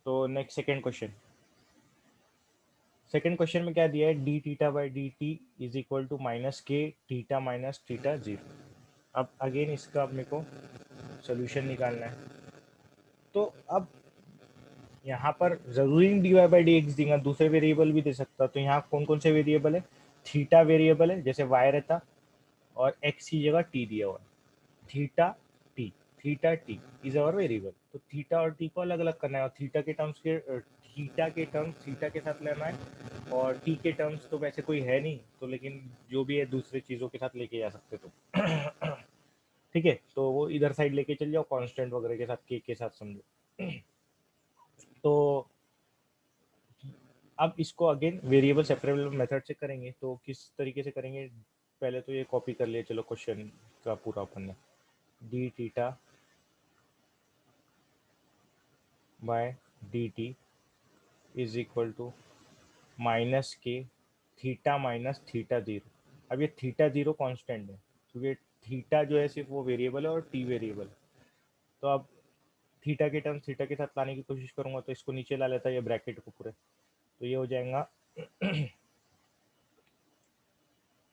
तो next second question में क्या दिया है, D theta by D T is equal to minus के थीटा माइनस थीटा जीरो। अब अगेन इसका अब मेरे को सोल्यूशन निकालना है। तो अब यहाँ पर जरूरी नहीं D Y by D X देगा, दूसरे वेरिएबल भी दे सकता। तो यहाँ कौन कौन से वेरिएबल है, थीटा वेरिएबल है जैसे वाई रहता, और एक्स की जगह टी दिया हुआ है। Theta T, theta T is our variable. तो थीटा और टी को अलग अलग करना है, और थीटा के टर्म्स थीटा के साथ लेना है, और टी के टर्म्स तो वैसे कोई है नहीं तो, लेकिन जो भी है दूसरे चीज़ों के साथ लेके जा सकते तो ठीक है, तो वो इधर साइड लेके चल जाओ, कांस्टेंट वगैरह के साथ, के साथ समझो। तो अब इसको अगेन वेरिएबल सेपरेबल मेथड से करेंगे। तो किस तरीके से करेंगे, पहले तो ये कॉपी कर लिए, चलो क्वेश्चन का पूरा अपन ने, d theta by d T is equal to minus के थीटा माइनस थीटा जीरो। अब ये थीटा जीरो कांस्टेंट है, क्योंकि थीटा जो है सिर्फ वो वेरिएबल है और टी वेरिएबल। तो अब थीटा के टर्म थीटा के साथ लाने की कोशिश करूंगा, तो इसको नीचे ला लेता है ये ब्रैकेट को पूरे। तो ये हो जाएगा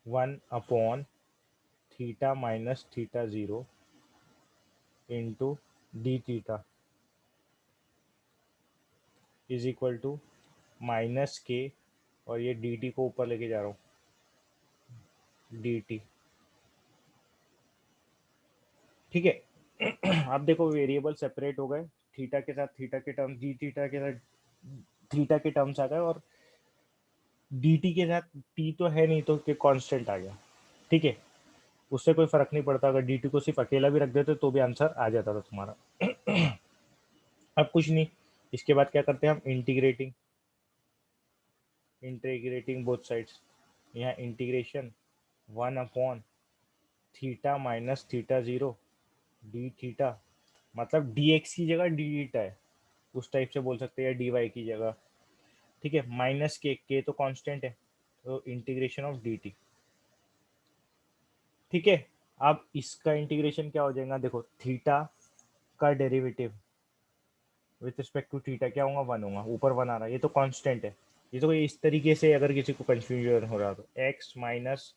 1 upon theta minus theta zero into d theta is equal to minus k, और ये डी टी को ऊपर लेके जा रहा हूँ, डी टी। ठीक है अब देखो वेरिएबल सेपरेट हो गए, थीटा के साथ थीटा के टर्म्स, डी थीटा के साथ थीटा के टर्म्स आ गए, और डी टी के साथ टी तो है नहीं तो कि कांस्टेंट आ गया। ठीक है, उससे कोई फर्क नहीं पड़ता, अगर डी टी को सिर्फ अकेला भी रख देते तो भी आंसर आ जाता था तुम्हारा। अब कुछ नहीं, इसके बाद क्या करते हैं हम, इंटीग्रेटिंग बोथ साइड्स। यहाँ integration 1 upon theta minus theta zero D theta, मतलब डी एक्स की जगह डी थीटा है, उस टाइप से बोल सकते हैं, डी वाई की जगह। ठीक है, माइनस के तो कांस्टेंट है, तो इंटीग्रेशन ऑफ डी टी। ठीक है, अब इसका इंटीग्रेशन क्या हो जाएगा, देखो थीटा का derivative with respect to theta क्या होगा, 1 होगा, ऊपर 1 आ रहा है, ये तो कांस्टेंट है। ये तो इस तरीके से अगर किसी को कंफ्यूजन हो रहा तो x minus,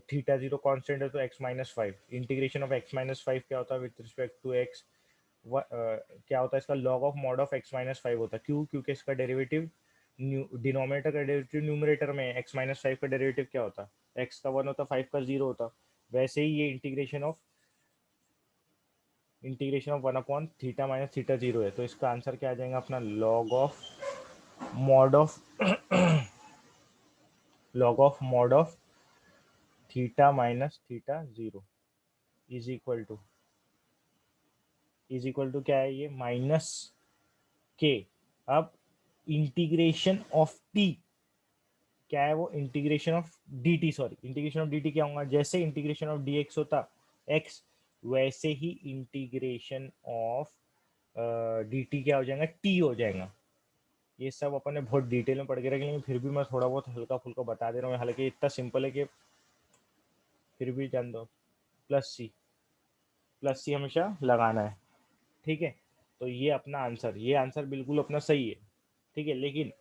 theta zero constant है तो x minus five, integration of x minus five क्या होता है विथ रिस्पेक्ट टू एक्स, क्या होता है इसका log of mod of x minus five होता है। क्यों, क्योंकि इसका डेरिवेटिव डिनोमिनेटर का डेरिवेटिव न्यूमरेटर में, एक्स माइनस फाइव का डेरिवेटिव क्या होता है, एक्स का 1 होता, 5 का 0 होता। वैसे ही ये integration of 1 upon theta minus theta zero है, तो इसका आंसर क्या आ जाएगा अपना, mod of mod of theta minus theta zero is equal to क्या है, ये माइनस के। अब इंटीग्रेशन ऑफ टी क्या है, वो integration of D T, sorry integration of D T क्या होगा, जैसे इंटीग्रेशन ऑफ डी एक्स होता एक्स, वैसे ही इंटीग्रेशन ऑफ डी टी क्या हो जाएगा, टी हो जाएगा। ये सब अपन ने बहुत डिटेल में पढ़ के रखे, लेकिन फिर भी मैं थोड़ा बहुत हल्का फुल्का बता दे रहा हूँ, हालांकि इतना सिंपल है कि फिर भी जान दो। प्लस सी हमेशा लगाना है। ठीक है, तो ये अपना आंसर, ये आंसर बिल्कुल अपना सही है। ठीक है, लेकिन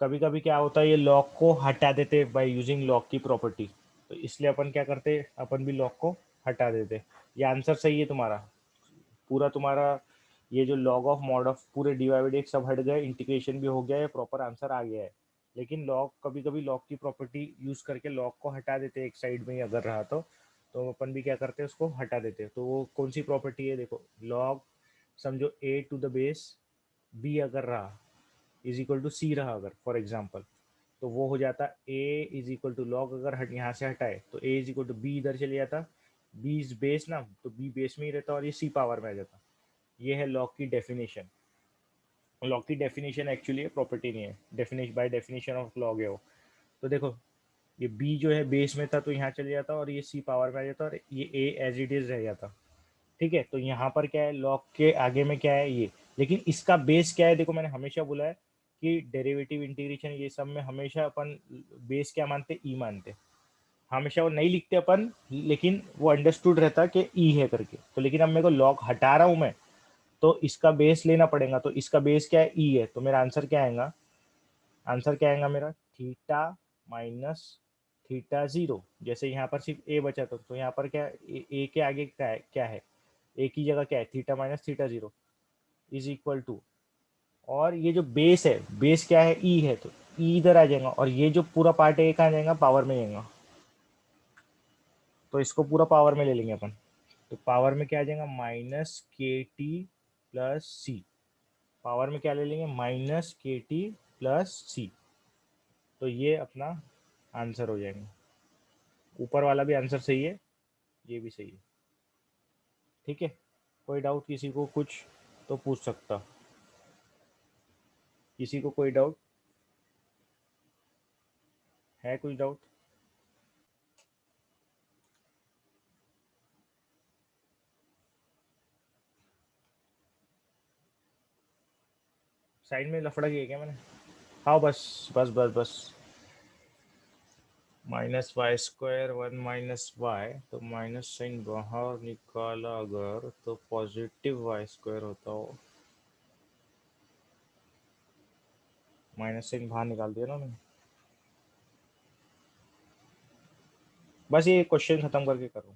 कभी कभी क्या होता है, ये लॉग को हटा देते बाय यूजिंग लॉग की प्रॉपर्टी, तो इसलिए अपन क्या करते, अपन भी लॉग को हटा देते। ये आंसर सही है तुम्हारा, पूरा तुम्हारा, ये जो लॉग ऑफ मॉड ऑफ पूरे डिवाइडेड सब हट गए, इंटीग्रेशन भी हो गया है, प्रॉपर आंसर आ गया है। लेकिन लॉग, कभी कभी लॉग की प्रॉपर्टी यूज करके लॉग को हटा देते एक साइड में ही अगर रहा तो अपन भी क्या करते हैं, उसको हटा देते हैं। तो वो कौन सी प्रॉपर्टी है, देखो लॉग, समझो ए टू द बेस बी अगर रहा इज इक्वल टू सी रहा अगर फॉर एग्जाम्पल, तो वो हो जाता ए इज इक्वल टू लॉग, अगर हट यहाँ से हटाए तो ए इज इक्वल टू बी, इधर चले जाता बी इज बेस ना, तो बी बेस में ही रहता और ये सी पावर में आ जाता। ये है लॉग की डेफिनेशन। लॉग की डेफिनेशन एक्चुअली प्रॉपर्टी नहीं है, definition by definition of log है वो। तो देखो ये बी जो है बेस में था तो यहाँ चले जाता, और ये सी पावर में आ जाता, और ये ए एज इट इज रह जाता। ठीक है, तो यहाँ पर क्या है, लॉग के आगे में क्या है ये, लेकिन इसका बेस क्या है, देखो मैंने हमेशा बोला है कि डेरिवेटिव इंटीग्रेशन ये सब में हमेशा अपन बेस क्या मानते, ई मानते। हमेशा वो नहीं लिखते अपन, लेकिन वो अंडरस्टूड रहता कि ई है करके। तो लेकिन अब मेरे को लॉग हटा रहा हूँ मैं, तो इसका बेस लेना पड़ेगा, तो इसका बेस क्या है, ई है, तो मेरा आंसर क्या आएगा, आंसर क्या आएगा मेरा, थीटा माइनस थीटा जीरो। जैसे यहाँ पर सिर्फ ए बचा तो यहाँ पर क्या ए के आगे क्या है, ए की जगह क्या है, theta minus theta zero is equal to, और ये जो बेस है, बेस क्या है, ई है, तो ई इधर आ जाएगा, और ये जो पूरा पार्ट है कहाँ जाएगा, पावर में जाएगा, तो इसको पूरा पावर में ले लेंगे अपन। तो पावर में क्या आ जाएगा, माइनस के टी प्लस सी, पावर में क्या ले लेंगे, माइनस के टी प्लस सी। तो ये अपना आंसर हो जाएगा, ऊपर वाला भी आंसर सही है, ये भी सही है। ठीक है, कोई डाउट किसी को कुछ तो पूछ सकता, किसी को कोई डाउट है, कुछ डाउट? साइड में लफड़ा किया क्या मैंने? हाँ बस बस बस बस, minus y square one minus y, तो माइनस साइन बाहर निकाला अगर तो पॉजिटिव वाई स्क्वायर होता हो, माइनस साइन बाहर निकाल दिया ना मैंने। बस ये क्वेश्चन खत्म करके करूँ।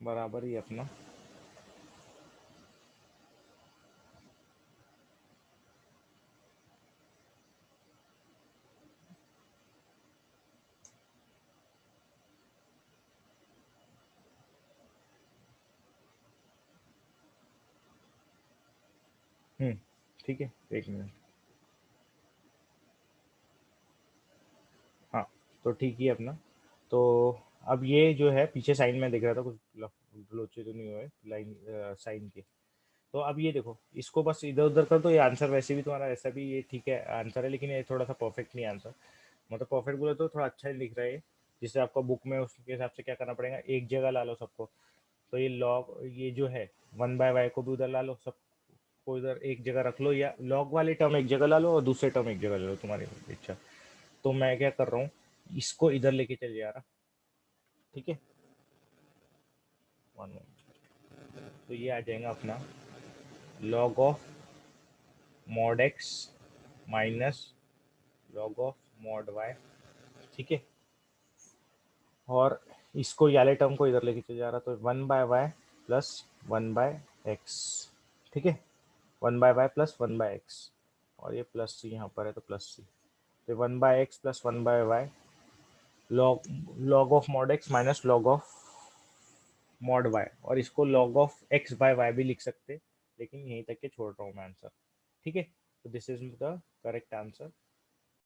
बराबर ही अपना। ठीक है, एक मिनट। हाँ, तो ठीक ही है अपना। तो अब ये जो है पीछे साइन में दिख रहा था कुछ लोचे तो नहीं हुए लाइन साइन के। तो अब ये देखो, इसको बस इधर उधर कर दो, ये आंसर वैसे भी तुम्हारा ऐसा भी ये ठीक है आंसर है, लेकिन ये थोड़ा सा परफेक्ट नहीं आंसर, मतलब परफेक्ट बोले तो थोड़ा अच्छा ही लिख रहा है, जिससे आपका बुक में उसके हिसाब से क्या करना पड़ेगा, एक जगह ला लो सबको। तो ये लॉग, ये जो है वन बाय वाई को भी उधर ला लो, सबको इधर एक जगह रख लो, या लॉग वाले टर्म एक जगह ला लो और दूसरे टर्म एक जगह ले लो, तुम्हारी इच्छा। तो मैं क्या कर रहा हूँ, इसको इधर लेके चले जा रहा। ठीक है, वन तो ये आ जाएगा अपना log of mod x minus log of mod y. ठीक है, और इसको ये वाले टर्म को इधर लेके चले जा रहा, तो one by y plus one by x. ठीक है, one by y plus one by x, और ये प्लस सी यहाँ पर है तो प्लस सी, तो one by x plus one by y, log log of mod x minus log of mod y, और इसको log of x by y भी लिख सकते, लेकिन यहीं तक के छोड़ रहा हूँ मैं आंसर। ठीक है, तो this is the correct answer.